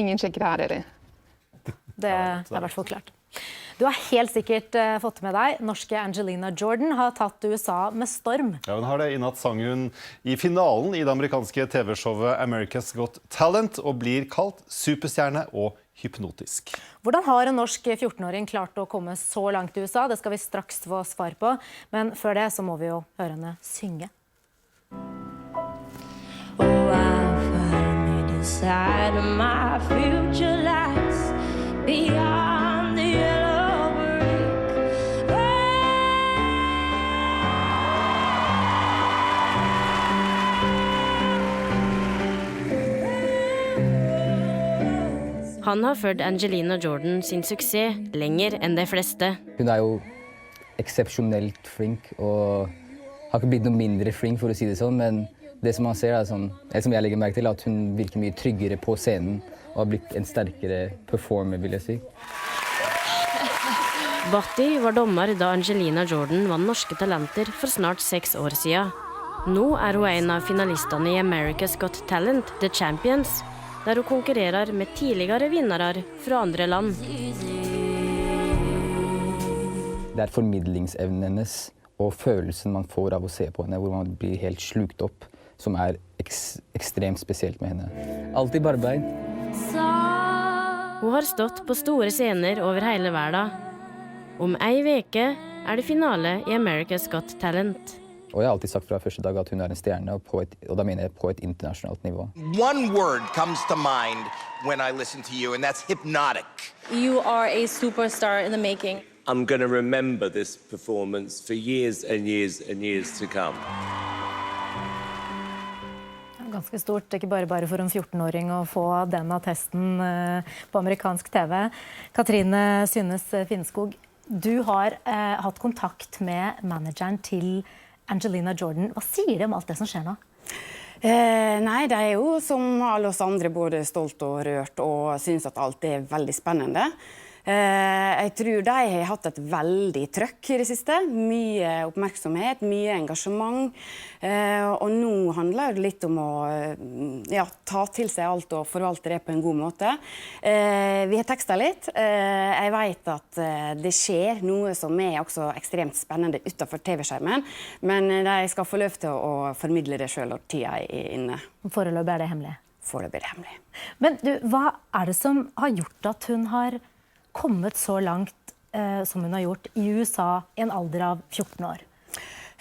Ingen sjekker her, eller? Det er I hvert fall klart. Du har helt sikkert fått med deg, norske Angelina Jordan har tatt USA med storm. Ja, hun har det. I natt sang hun I finalen I det amerikanske TV-showet America's Got Talent og blir kalt superstjerne og hypnotisk. Hvordan har en norsk 14-åring klart å komme så langt I USA? Det skal vi straks få svar på, men før det så må vi jo høre henne synge. Oh, I finally decided my future lies beyond the yellow brick. Han har ført Angelina Jordan sin suksess lenger enn de fleste. Hun jo eksepsjonelt flink, og har ikke blitt noe mindre flink, for å si det sånn, men det som man ser sånn, som jeg legger merke til, at hun virker mye tryggere på scenen, og har blitt en sterkere performer, vil jeg si. Bhatti var dommer da Angelina Jordan vant Norske Talenter for snart 6 år siden. Nå hun en av finalistene I America's Got Talent, The Champions, der hun konkurrerer med tidligere vinnere fra andre land. Det formidlingsevnen hennes og følelsen man får av å se på henne, hvor man blir helt slukt opp, som ekstremt spesielt med henne. Alltid barbeid. Hun har stått på store scener over hele verden. Om ei veke det finale I America's Got Talent. Og jeg har alltid sagt fra første dag at hun en stjerne, og da mener jeg på et internasjonalt nivå. One word comes to mind when I listen to you, and that's hypnotic. You are a superstar in the making. I'm going to remember this performance for years and years and years to come. Ganske stort, ikke bare for en 14-åring å få den attesten på amerikansk TV. Katrine Synnes Finnskog, du har hatt kontakt med manageren til Angelina Jordan. Hva sier de om alt det som skjer nå? Nei, de jo som alle oss andre både stolt og rørt og synes at alt veldig spennende. Jeg tror de har hatt et veldig trøkk I det siste. Mye oppmerksomhet, mye engasjement. Og nå handler det litt om å ta til seg alt og forvalte det på en god måte. Vi har tekstet litt. Jeg vet at det skjer noe som også ekstremt spennende utenfor TV-skjermen, men de skal få lov til å formidle det selv når tida inne. Foreløpig det hemmelig? Foreløpig det hemmelig. Men du, hva det som har gjort at hun har kommet så langt som hun har gjort I USA I en alder av 14 år?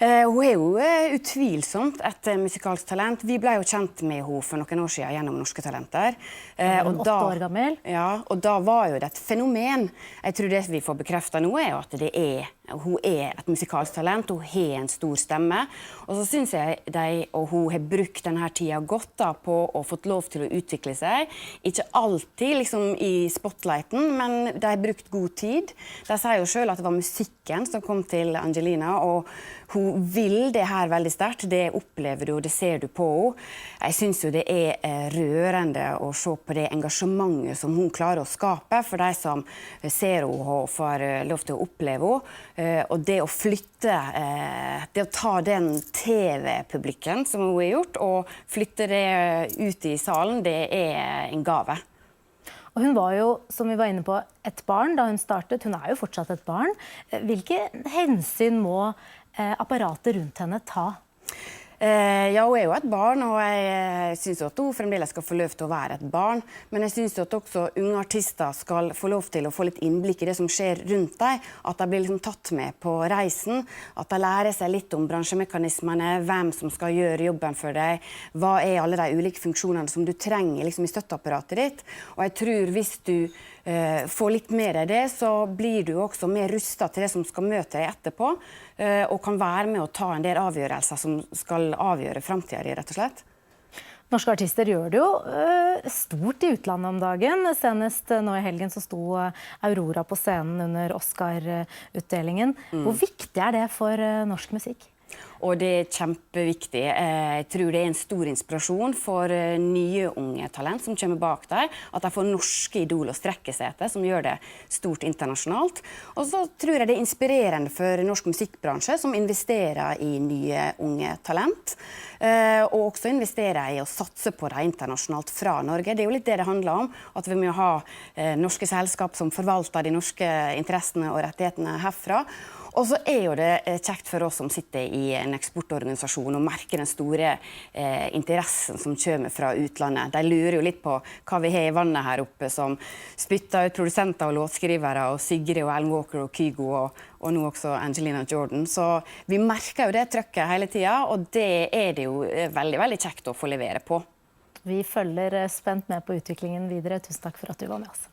Hun jo utvilsomt et musikalsk talent. Vi ble jo kjent med henne for noen år siden gjennom Norske Talenter. Hun 8 år gammel. Ja, og da var jo det et fenomen. Jeg tror det vi får bekreftet nå jo at det hun et musikalsk talent, hun har en stor stemme. Og så synes jeg og hun har brukt denne tiden godt da, på å fått lov til å utvikle seg. Ikke alltid liksom, I spotlighten, men de har brukt god tid. De sier jo selv at det var musikken som kom til Angelina, og hun vil det her veldig sterkt. Det opplever du, og det ser du på henne. Jeg synes jo det rørende å se på det engasjementet som hun klarer å skape for de som ser henne og får lov til å oppleve henne. Og det å flytte, det å ta den TV-publikken som hun har gjort, og flytte det ut I salen, det en gave. Og hun var jo, som vi var inne på, et barn da hun startet. Hun jo fortsatt et barn. Hvilke hensyn må apparatet rundt henne ta? Ja, hun jo et barn, og jeg synes at hun fremdeles skal få lov til å være et barn. Men jeg synes at også unge artister skal få lov til å få litt innblikk I det som skjer rundt dem. At de blir liksom tatt med på reisen. At de lærer seg litt om bransjemekanismene, hvem som skal gjøre jobben for deg. Hva alle de ulike funksjonene som du trenger liksom, I støtteapparatet ditt. Og jeg tror hvis du får litt mer av det, så blir du også mer rustet til det som skal møte deg etterpå. Og kan være med å ta en del avgjørelser som skal avgjøre fremtiden din, rett og slett. Norske artister gjør det jo stort I utlandet om dagen. Senest nå I helgen så sto Aurora på scenen under Oscar-utdelingen. Hvor viktig det for norsk musikk? og det er kjempeviktig. Jeg tror det er en stor inspirasjon for nye unge talent som kommer bak der, at de får norske idol å strekke seg etter, som gjør det stort internasjonalt. Og så tror jeg det er inspirerende for norsk musikkbransje, som investerer i nye unge talent, og også investerer i å satse på det internasjonalt fra Norge. Det er jo litt det handler om, at vi må ha norske selskap som forvalter de norske interessene og rettighetene herfra. Og så er jo det kjekt for oss som sitter i en eksportorganisasjon og merker den store interessen som kommer fra utlandet. De lurer jo litt på hva vi har i vannet her oppe, som spytter ut produsenter og låtskrivere, og Sigrid og Alan Walker og Kygo, og nå også Angelina Jordan. Så vi merker jo det trøkket hele tiden, og det er det jo veldig, veldig kjekt å få levere på. Vi følger spent med på utviklingen videre. Tusen takk for at du var med oss.